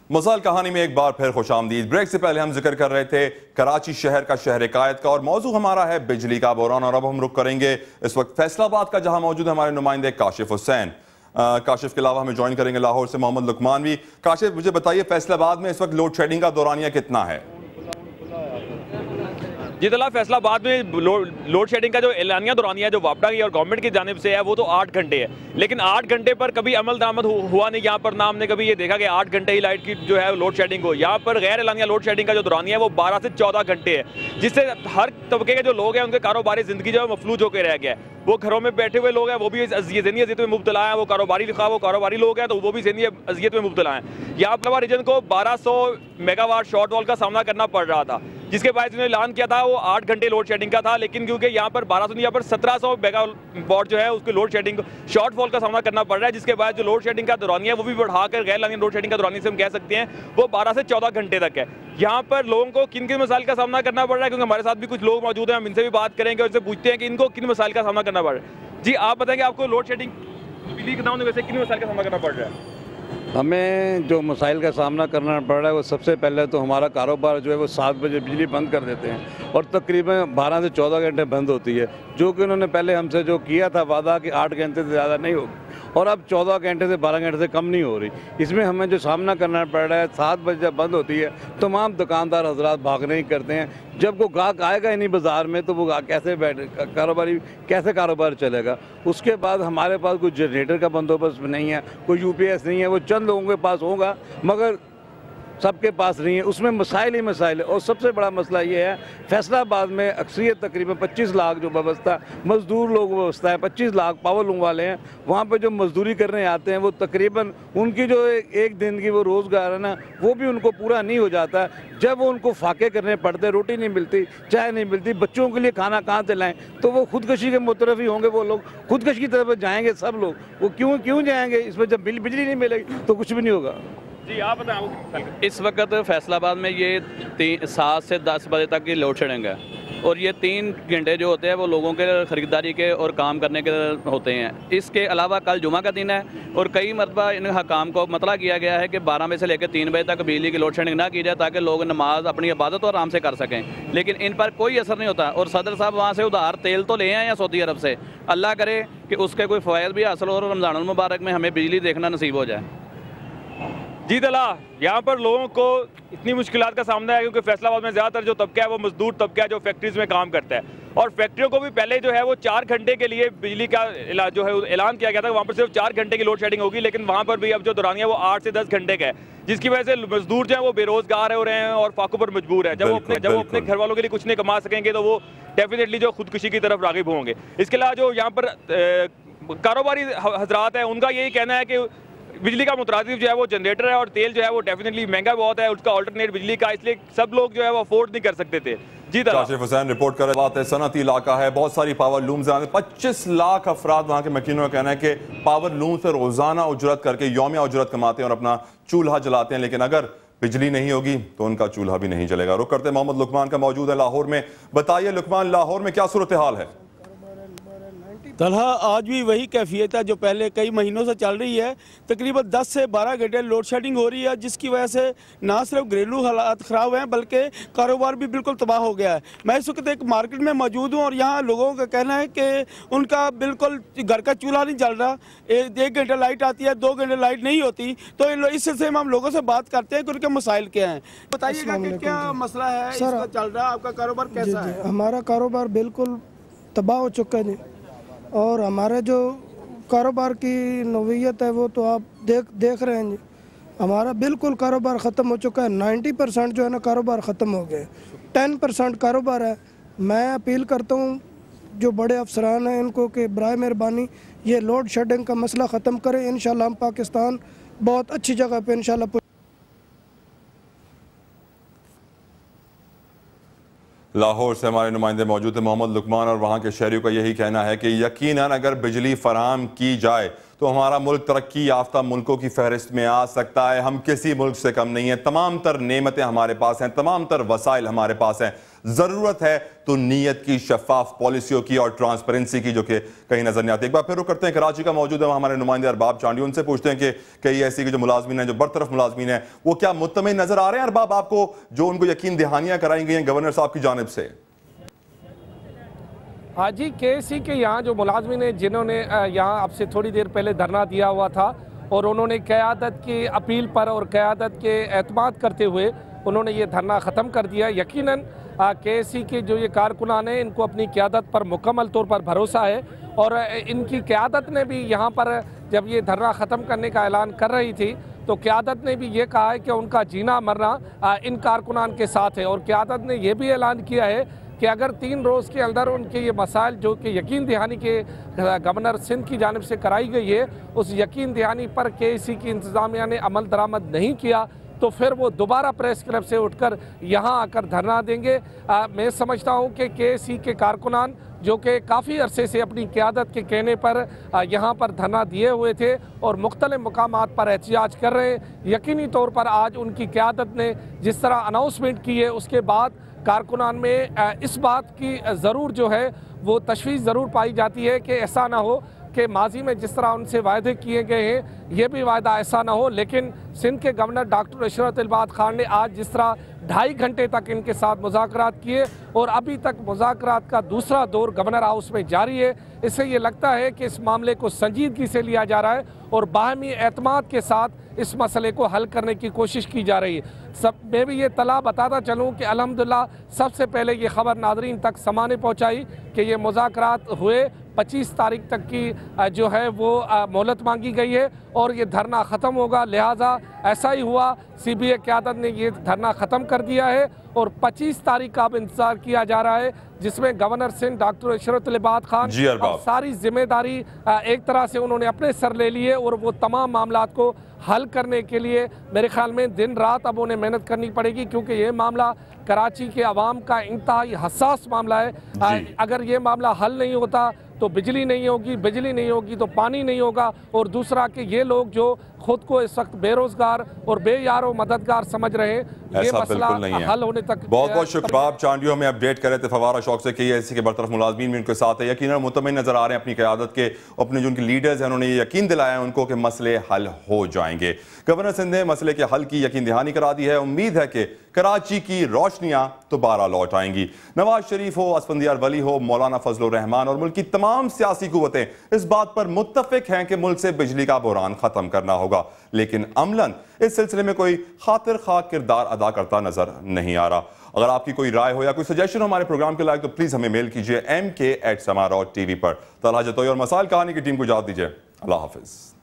मसाइल कहानी में एक बार फिर खुशामदीद। ब्रेक से पहले हम जिक्र कर रहे थे कराची शहर का शहर कायद का, और मौजू हमारा है बिजली का बहरान। और अब हम रुख करेंगे इस वक्त फैसलाबाद का, जहां मौजूद है हमारे नुमाइंदे काशिफ हुसैन। काशिफ के अलावा हमें ज्वाइन करेंगे लाहौर से मोहम्मद लुकमान भी। काशिफ, मुझे बताइए फैसलाबाद में इस वक्त लोड शेडिंग का दौरानिया कितना है? जी तला, फैसलाबाद में लोड शेडिंग का जो एलानिया दौरानिया जो वापडा की और गवर्नमेंट की जानिब से है वो तो 8 घंटे है, लेकिन 8 घंटे पर कभी अमल दरामद हुआ नहीं। यहाँ पर ना हमने कभी ये देखा कि 8 घंटे ही लाइट की जो है लोड शेडिंग हो। यहाँ पर गैर एलानिया लोड शेडिंग का जो दौरानिया है वो 12 से 14 घंटे है, जिससे हर तबके के जो लोग हैं उनके कारोबारी जिंदगी जो है मफलूज होकर रह गया है। वो घरों में बैठे हुए लोग हैं, वो भी ज़हनी अजियत में मुब्तला हैं। वो कारोबारी लोग हैं तो वो भी ज़हनी अजियत में मुब्तला हैं। यहाँ पर रीजन को 1200 मेगावाट शॉर्ट वॉल का सामना करना पड़ रहा था, जिसके बाद इन्होंने ऐलान किया था वो 8 घंटे लोड शेडिंग का था, लेकिन क्योंकि यहाँ पर 1200 नहीं, यहाँ पर 1700 मेगावाट जो है उसको लोड शेडिंग शॉर्ट फॉल का सामना करना पड़ रहा है। जिसके बाद जो लोड शेडिंग का दौरानिया है वो भी बढ़ाकर गैर लानिया लोड शेडिंग का दौरानिया से हम कह सकते हैं वो 12 से 14 घंटे तक है। यहाँ पर लोगों को किन किन मसाइल का सामना करना पड़ रहा है, क्योंकि हमारे साथ भी कुछ लोग मौजूद हैं, हम इनसे भी बात करेंगे और इनसे पूछते हैं कि इनको किन मसाइल का सामना करना पड़ रहा है। जी आप बताएंगे आपको लोड शेडिंग बिजली के दाम में वैसे किन मसाइल का सामना करना पड़ रहा है? हमें जो मसाइल का सामना करना पड़ रहा है वो सबसे पहले तो हमारा कारोबार जो है वो 7 बजे बिजली बंद कर देते हैं और तकरीबन 12 से 14 घंटे बंद होती है, जो कि उन्होंने पहले हमसे जो किया था वादा कि 8 घंटे से ज़्यादा नहीं होगी, और अब 14 घंटे से 12 घंटे से कम नहीं हो रही। इसमें हमें जो सामना करना पड़ रहा है, 7 बजे जब बंद होती है तमाम दुकानदार हजरात भागने ही करते हैं। जब कोई ग्राहक आएगा ही नहीं बाज़ार में तो वो कैसे कैसे कारोबार चलेगा। उसके बाद हमारे पास कोई जनरेटर का बंदोबस्त नहीं है, कोई UPS नहीं है, वो चंद लोगों के पास होगा मगर सबके पास नहीं है। उसमें मसाइल ही मसाइल है। और सबसे बड़ा मसला ये है फैसलाबाद में अक्सरियत तकरीबन 25 लाख जो व्यवस्था मज़दूर लोग व्यवस्था है, 25 लाख पावर लूम वाले हैं। वहाँ पे जो मजदूरी करने आते हैं वो तकरीबन उनकी जो एक दिन की वो रोज़गार है ना वो भी उनको पूरा नहीं हो जाता। जब वो उनको फाके करने पड़ते, रोटी नहीं मिलती, चाय नहीं मिलती, बच्चों के लिए खाना कहाँ से लाएँ, तो वो खुदकशी के मुतरफ ही होंगे। वो लोग खुदकशी की तरफ जाएँगे सब लोग। वो क्यों जाएँगे? इसमें जब बिजली नहीं मिलेगी तो कुछ भी नहीं होगा। जी आप बताएं। इस वक्त फैसलाबाद में ये 7 से 10 बजे तक की लोड शेडिंग है, और ये 3 घंटे जो होते हैं वो लोगों के ख़रीदारी के और काम करने के होते हैं। इसके अलावा कल जुमा का दिन है और कई मरतबा इन हकाम को मतला किया गया है कि 12 बजे से लेकर 3 बजे तक बिजली की लोड शेडिंग ना की जाए, ताकि लोग नमाज अपनी इबादत और आराम से कर सकें। लेकिन इन पर कोई असर नहीं होता। और सदर साहब वहाँ से उधार तेल तो ले आए हैं सऊदी अरब से, अल्लाह करे कि उसके कोई फ़वाइद भी हासिल हो और रमज़ानुल मुबारक में हमें बिजली देखना नसीब हो जाए। जी तला, यहाँ पर लोगों को इतनी मुश्किलात का सामना है क्योंकि फैसलाबाद में ज़्यादातर जो तबका है वो मजदूर तबका है जो फैक्ट्रीज़ में काम करता है, और फैक्ट्रियों को भी पहले जो है वो 4 घंटे के लिए बिजली का जो है ऐलान किया गया था। वहाँ पर सिर्फ 4 घंटे की लोड शेडिंग होगी, लेकिन वहाँ पर भी अब जो दौरानिया वो 8 से 10 घंटे का है, जिसकी वजह से मजदूर जो है वो बेरोजगार हो रहे हैं और फाकों पर मजबूर है। जब वो अपने घर वालों के लिए कुछ नहीं कमा सकेंगे तो वो डेफिनेटली जो खुदकुशी की तरफ राग़िब होंगे। इसके अलावा जो यहाँ पर कारोबारी हजरात हैं उनका यही कहना है कि बिजली का मुतरादिफ जो है वो जनरेटर है, और तेल जो है वो डेफिनेटली महंगा बहुत है उसका अल्टरनेट बिजली का, इसलिए सब लोग जो है वो अफोर्ड नहीं कर सकते थे। जी काशिफ हुसैन रिपोर्ट कर रहे। बात है सनती इलाका है, बहुत सारी पावर लूम्स हैं, 25 लाख अफराद वहाँ के मकीनों का कहना है कि पावर लूम से रोजाना उजरत करके यौमिया उजरत कमाते हैं और अपना चूल्हा जलाते हैं, लेकिन अगर बिजली नहीं होगी तो उनका चूल्हा भी नहीं जलेगा। रुक करते मोहम्मद लुकमान का मौजूद है लाहौर में। बताइए लुकमान, लाहौर में क्या सूरत हाल है? तलहा आज भी वही कैफियत है जो पहले कई महीनों से चल रही है। तकरीबन 10 से 12 घंटे लोड शेडिंग हो रही है, जिसकी वजह से ना सिर्फ घरेलू हालात ख़राब हैं बल्कि कारोबार भी बिल्कुल तबाह हो गया है। मैं इस वक्त एक मार्केट में मौजूद हूँ और यहाँ लोगों का कहना है कि उनका बिल्कुल घर का चूल्हा नहीं जल रहा। 1 घंटा लाइट आती है, 2 घंटे लाइट नहीं होती। तो इस सिलसिले में हम लोगों से बात करते हैं कि उनके मसाइल क्या हैं। बताइएगा कि क्या मसला है इसका चल रहा है, आपका कारोबार कैसा है? हमारा कारोबार बिल्कुल तबाह हो चुका है और हमारे जो कारोबार की नौइयत है वो तो आप देख रहे हैं जी। हमारा बिल्कुल कारोबार ख़त्म हो चुका है। 90% जो है ना कारोबार ख़त्म हो गए, 10% कारोबार है। मैं अपील करता हूँ जो बड़े अफसरान हैं इनको कि बराए मेहरबानी ये लोड शेडिंग का मसला ख़त्म करें। इंशाल्लाह हम पाकिस्तान बहुत अच्छी जगह पे इंशाल्लाह। लाहौर से हमारे नुमाइंदे मौजूद है मोहम्मद लुकमान, और वहाँ के शहरियों का यही कहना है कि यकीनन अगर बिजली फराहम की जाए तो हमारा मुल्क तरक्की याफ्ता मुल्कों की फहरिस्त में आ सकता है। हम किसी मुल्क से कम नहीं हैं, तमाम तर नेमतें हमारे पास हैं, तमाम तर वसाइल हमारे पास हैं। जरूरत है तो नीयत की, शफाफ पॉलिसियों की और ट्रांसपेरेंसी की, जो कि कहीं नजर नहीं आती। एक बार फिर रुख करते हैं, कराची का मौजूद है हमारे नुमाइंदे अरबाब चांडियो, उनसे पूछते हैं कि कई ऐसी के जो मुलाजमीन हैं, जो बरतरफ मुलाजमीन हैं, वो क्या मुतमिन नजर आ रहे हैं अरबाब आपको, जो उनको यकीन दहानियां कराई गई हैं गवर्नर साहब की जानिब से? हाँ जी, KSC के यहाँ जो मुलाजमीन हैं जिन्होंने यहाँ अब से थोड़ी देर पहले धरना दिया हुआ था और उन्होंने क़यादत की अपील पर और क़यादत के एतमाद करते हुए उन्होंने ये धरना ख़त्म कर दिया। यकीनन KSC के जो ये कारकुनान हैं इनको अपनी क़यादत पर मुकम्मल तौर पर भरोसा है और इनकी क़यादत ने भी यहाँ पर जब ये धरना ख़त्म करने का ऐलान कर रही थी तो क़यादत ने भी ये कहा है कि उनका जीना मरना इन कारकुनान के साथ है और क़यादत ने यह भी ऐलान किया है कि अगर 3 रोज़ के अंदर उनके ये मसाइल जो कि यकीन दहानी के गवर्नर सिंध की जानिब से कराई गई है उस यकीन दहानी पर KSC की इंतज़ामिया ने अमल दरामद नहीं किया तो फिर वो दोबारा प्रेस क्लब से उठकर यहाँ आकर धरना देंगे। मैं समझता हूँ कि KSC के कारकुनान जो कि काफ़ी अरसे से अपनी क़यादत के कहने पर यहाँ पर धरना दिए हुए थे और मुख्तलिफ मकामात पर एहतजाज कर रहे हैं, यकीनी तौर पर आज उनकी क़यादत ने जिस तरह अनाउंसमेंट की है उसके बाद कारकुनान में इस बात की ज़रूर जो है वो तशवीश ज़रूर पाई जाती है कि ऐसा ना हो कि माजी में जिस तरह उनसे वायदे किए गए हैं ये भी वायदा ऐसा ना हो। लेकिन सिंध के गवर्नर डॉक्टर इशरत इल्बाद खान ने आज जिस तरह 2.5 घंटे तक इनके साथ मुज़ाकरात किए और अभी तक मुज़ाकरात का दूसरा दौर गवर्नर हाउस में जारी है, इससे ये लगता है कि इस मामले को संजीदगी से लिया जा रहा है और बाहमी एतमाद के साथ इस मसले को हल करने की कोशिश की जा रही है। मैं भी ये तला बताता चलूँ कि अल्हम्दुलिल्लाह सबसे पहले ये ख़बर नादरीन तक समाने पहुँचाई कि ये मुज़ाकरात हुए, 25 तारीख तक की जो है वो मोहलत मांगी गई है और ये धरना ख़त्म होगा। लिहाजा ऐसा ही हुआ, CBA क़यादत ने ये धरना ख़त्म कर दिया है और 25 तारीख का अब इंतज़ार किया जा रहा है जिसमें गवर्नर सिंध डॉक्टर इशरत इल्बाद खान सारी जिम्मेदारी एक तरह से उन्होंने अपने सर ले ली है और वो तमाम मामलात को हल करने के लिए मेरे ख्याल में दिन रात अब उन्हें मेहनत करनी पड़ेगी क्योंकि ये मामला कराची के अवाम का इंतहाई हसास मामला है। अगर ये मामला हल नहीं होता तो बिजली नहीं होगी, बिजली नहीं होगी तो पानी नहीं होगा और दूसरा कि ये लोग जो खुद को इस वक्त बेरोजगार और बेयारो मददगार समझ रहे हैं ये मसला हल होने तक। बहुत बहुत शुक्रिया। आप चांडियो में अपडेट कर रहे थे फवारा शौक से कि KSC के बरतरफ मुलाजमीन भी उनके साथ है, यकीनन मुतमिन नजर आ रहे हैं अपनी क़यादत के, अपने जो उनके लीडर्स हैं उन्होंने ये यकीन दिलाया है उनको कि मसले हल हो जाएंगे। गवर्नर सिंध ने मसले के हल की यकीन दहानी करा दी है। उम्मीद है कि कराची की रोशनियां दोबारा लौट आएंगी। नवाज शरीफ हो, असफंदियार वली हो, मौलाना फजलुर रहमान और मुल्क की तमाम सियासी कुव्वतें इस बात पर मुत्तफिक हैं कि मुल्क से बिजली का बहरान खत्म करना होगा, लेकिन अमलन इस सिलसिले में कोई खातिर खा किरदार अदा करता नजर नहीं आ रहा। अगर आपकी कोई राय हो या कोई सजेशन हो हमारे प्रोग्राम के लायक तो प्लीज हमें मेल कीजिए mk@sama.tv पर। तलहा जतोई और मसाइल कहानी की टीम को इजाजत दीजिए। अल्लाह हाफिज।